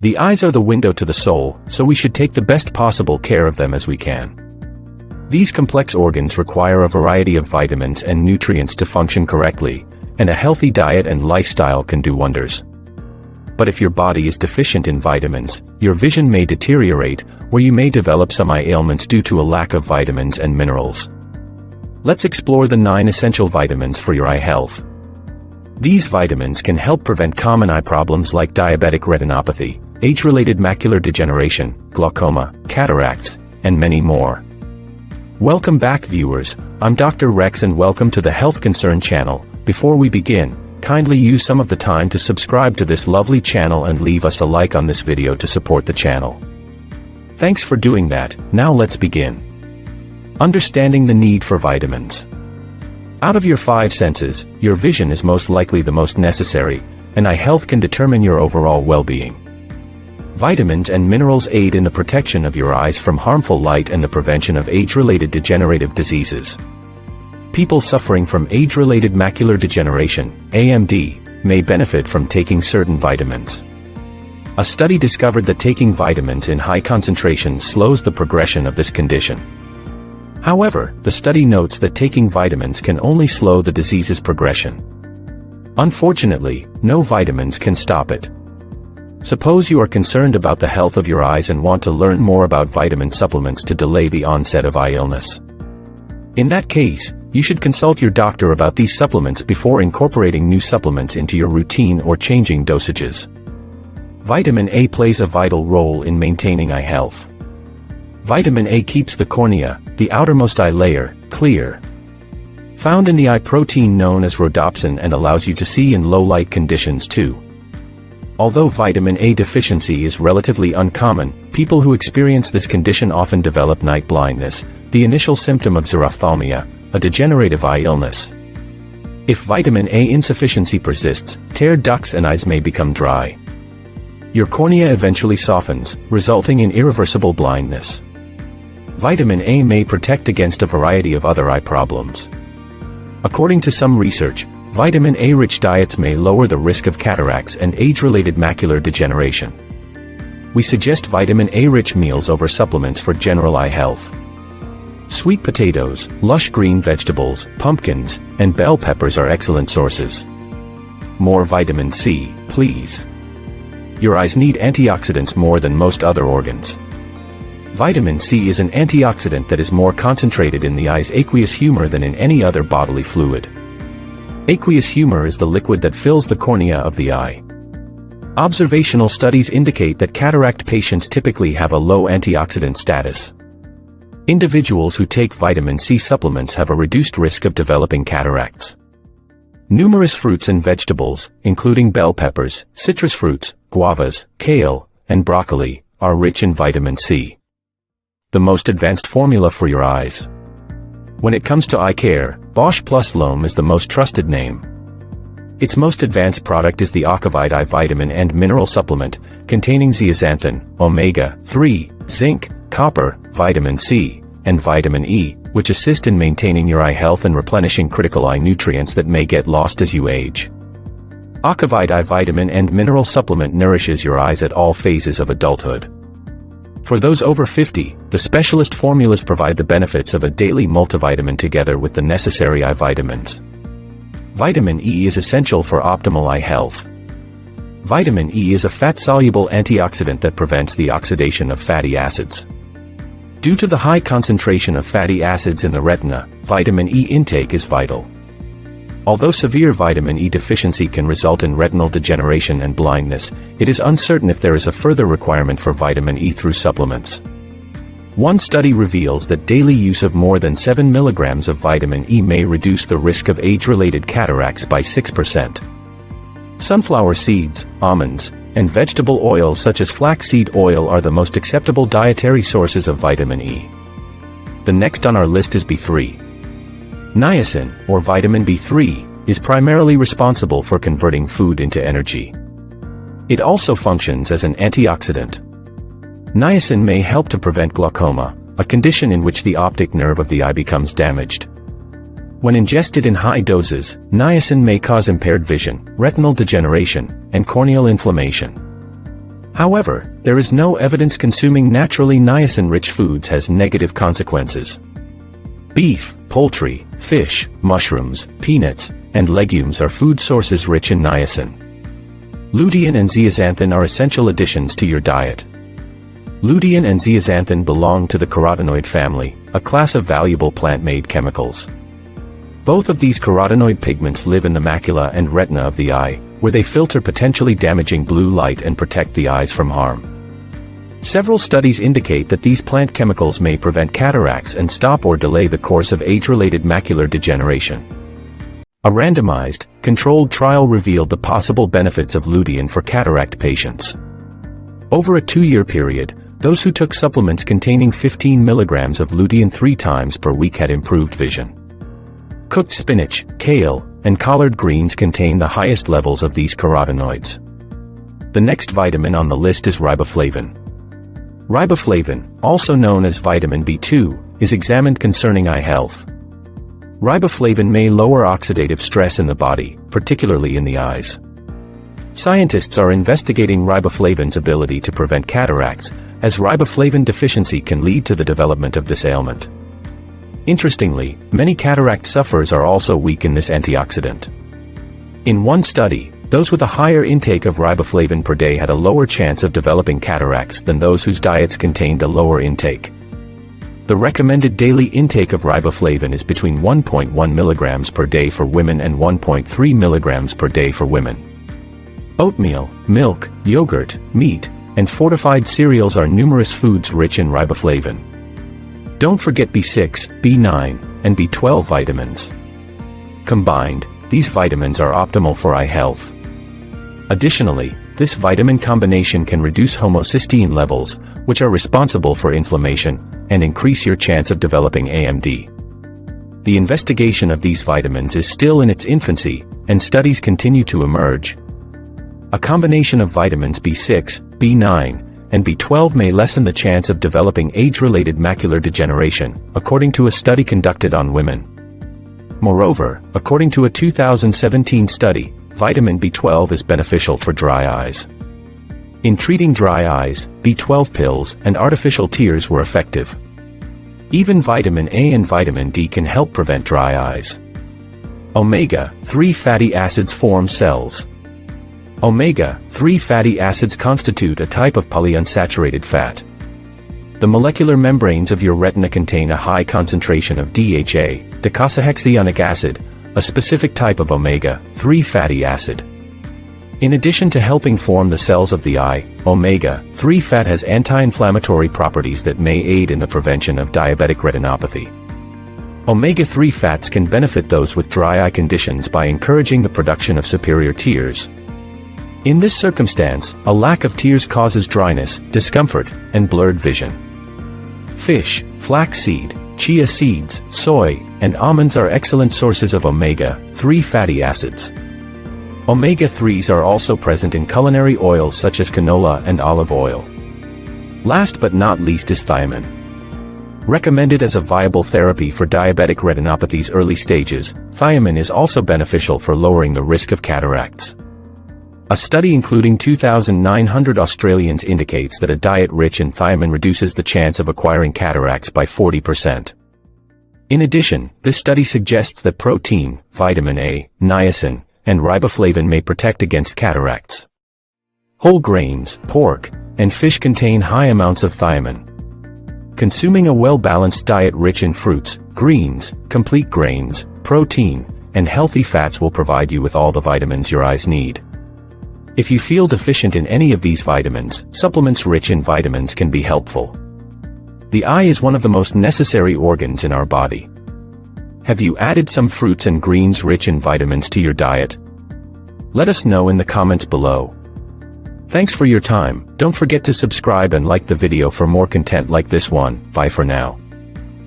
The eyes are the window to the soul, so we should take the best possible care of them as we can. These complex organs require a variety of vitamins and nutrients to function correctly, and a healthy diet and lifestyle can do wonders. But if your body is deficient in vitamins, your vision may deteriorate, or you may develop some eye ailments due to a lack of vitamins and minerals. Let's explore the 9 essential vitamins for your eye health. These vitamins can help prevent common eye problems like diabetic retinopathy, age-related macular degeneration, glaucoma, cataracts, and many more. Welcome back, viewers. I'm Dr. Rex and welcome to the HealthConcern channel. Before we begin, kindly use some of the time to subscribe to this lovely channel and leave us a like on this video to support the channel. Thanks for doing that. Now let's begin. Understanding the need for vitamins. Out of your 5 senses, your vision is most likely the most necessary, and eye health can determine your overall well-being. Vitamins and minerals aid in the protection of your eyes from harmful light and the prevention of age-related degenerative diseases. People suffering from age-related macular degeneration, AMD, may benefit from taking certain vitamins. A study discovered that taking vitamins in high concentrations slows the progression of this condition. However, the study notes that taking vitamins can only slow the disease's progression. Unfortunately, no vitamins can stop it. Suppose you are concerned about the health of your eyes and want to learn more about vitamin supplements to delay the onset of eye illness. In that case, you should consult your doctor about these supplements before incorporating new supplements into your routine or changing dosages. Vitamin A plays a vital role in maintaining eye health. Vitamin A keeps the cornea, the outermost eye layer, clear. Found in the eye protein known as rhodopsin and allows you to see in low light conditions too. Although vitamin A deficiency is relatively uncommon, people who experience this condition often develop night blindness, the initial symptom of xerophthalmia, a degenerative eye illness. If vitamin A insufficiency persists, tear ducts and eyes may become dry. Your cornea eventually softens, resulting in irreversible blindness. Vitamin A may protect against a variety of other eye problems. According to some research, vitamin A-rich diets may lower the risk of cataracts and age-related macular degeneration. We suggest vitamin A-rich meals over supplements for general eye health. Sweet potatoes, lush green vegetables, pumpkins, and bell peppers are excellent sources. More vitamin C, please. Your eyes need antioxidants more than most other organs. Vitamin C is an antioxidant that is more concentrated in the eye's aqueous humor than in any other bodily fluid. Aqueous humor is the liquid that fills the cornea of the eye. Observational studies indicate that cataract patients typically have a low antioxidant status. Individuals who take vitamin C supplements have a reduced risk of developing cataracts. Numerous fruits and vegetables, including bell peppers, citrus fruits, guavas, kale, and broccoli, are rich in vitamin C. The most advanced formula for your eyes. When it comes to eye care, Bosch Plus L'Homme is the most trusted name. Its most advanced product is the Ocuvite Eye Vitamin and Mineral Supplement, containing zeaxanthin, omega-3, zinc, copper, vitamin C, and vitamin E, which assist in maintaining your eye health and replenishing critical eye nutrients that may get lost as you age. Ocuvite Eye Vitamin and Mineral Supplement nourishes your eyes at all phases of adulthood. For those over 50, the specialist formulas provide the benefits of a daily multivitamin together with the necessary eye vitamins. Vitamin E is essential for optimal eye health. Vitamin E is a fat-soluble antioxidant that prevents the oxidation of fatty acids. Due to the high concentration of fatty acids in the retina, vitamin E intake is vital. Although severe vitamin E deficiency can result in retinal degeneration and blindness, it is uncertain if there is a further requirement for vitamin E through supplements. One study reveals that daily use of more than 7 milligrams of vitamin E may reduce the risk of age-related cataracts by 6%. Sunflower seeds, almonds, and vegetable oils such as flaxseed oil are the most acceptable dietary sources of vitamin E. The next on our list is B3. Niacin, or vitamin B3, is primarily responsible for converting food into energy. It also functions as an antioxidant. Niacin may help to prevent glaucoma, a condition in which the optic nerve of the eye becomes damaged. When ingested in high doses, niacin may cause impaired vision, retinal degeneration, and corneal inflammation. However, there is no evidence consuming naturally niacin-rich foods has negative consequences. Beef, poultry, fish, mushrooms, peanuts, and legumes are food sources rich in niacin. Lutein and zeaxanthin are essential additions to your diet. Lutein and zeaxanthin belong to the carotenoid family, a class of valuable plant-made chemicals. Both of these carotenoid pigments live in the macula and retina of the eye, where they filter potentially damaging blue light and protect the eyes from harm. Several studies indicate that these plant chemicals may prevent cataracts and stop or delay the course of age-related macular degeneration. A randomized, controlled trial revealed the possible benefits of lutein for cataract patients. Over a 2-year period, those who took supplements containing 15 milligrams of lutein 3 times per week had improved vision. Cooked spinach, kale, and collard greens contain the highest levels of these carotenoids. The next vitamin on the list is riboflavin. Riboflavin, also known as vitamin B2, is examined concerning eye health. Riboflavin may lower oxidative stress in the body, particularly in the eyes. Scientists are investigating riboflavin's ability to prevent cataracts, as riboflavin deficiency can lead to the development of this ailment. Interestingly, many cataract sufferers are also weak in this antioxidant. In one study, those with a higher intake of riboflavin per day had a lower chance of developing cataracts than those whose diets contained a lower intake. The recommended daily intake of riboflavin is between 1.1 milligrams per day for women and 1.3 milligrams per day for women. Oatmeal, milk, yogurt, meat, and fortified cereals are numerous foods rich in riboflavin. Don't forget B6, B9, and B12 vitamins. Combined, these vitamins are optimal for eye health. Additionally, this vitamin combination can reduce homocysteine levels, which are responsible for inflammation, and increase your chance of developing AMD. The investigation of these vitamins is still in its infancy, and studies continue to emerge. A combination of vitamins B6, B9, and B12 may lessen the chance of developing age-related macular degeneration, according to a study conducted on women. Moreover, according to a 2017 study, vitamin B12 is beneficial for dry eyes. In treating dry eyes, B12 pills and artificial tears were effective. Even vitamin A and vitamin D can help prevent dry eyes. Omega-3 fatty acids form cells. Omega-3 fatty acids constitute a type of polyunsaturated fat. The molecular membranes of your retina contain a high concentration of DHA, docosahexaenoic acid, a specific type of omega-3 fatty acid. In addition to helping form the cells of the eye, omega-3 fat has anti-inflammatory properties that may aid in the prevention of diabetic retinopathy. Omega-3 fats can benefit those with dry eye conditions by encouraging the production of superior tears. In this circumstance, a lack of tears causes dryness, discomfort, and blurred vision. Fish, flaxseed, chia seeds, soy, and almonds are excellent sources of omega-3 fatty acids. Omega-3s are also present in culinary oils such as canola and olive oil. Last but not least is thiamine. Recommended as a viable therapy for diabetic retinopathy's early stages, thiamine is also beneficial for lowering the risk of cataracts. A study including 2,900 Australians indicates that a diet rich in thiamine reduces the chance of acquiring cataracts by 40%. In addition, this study suggests that protein, vitamin A, niacin, and riboflavin may protect against cataracts. Whole grains, pork, and fish contain high amounts of thiamine. Consuming a well-balanced diet rich in fruits, greens, complete grains, protein, and healthy fats will provide you with all the vitamins your eyes need. If you feel deficient in any of these vitamins, supplements rich in vitamins can be helpful. The eye is one of the most necessary organs in our body. Have you added some fruits and greens rich in vitamins to your diet? Let us know in the comments below. Thanks for your time. Don't forget to subscribe and like the video for more content like this one. Bye for now.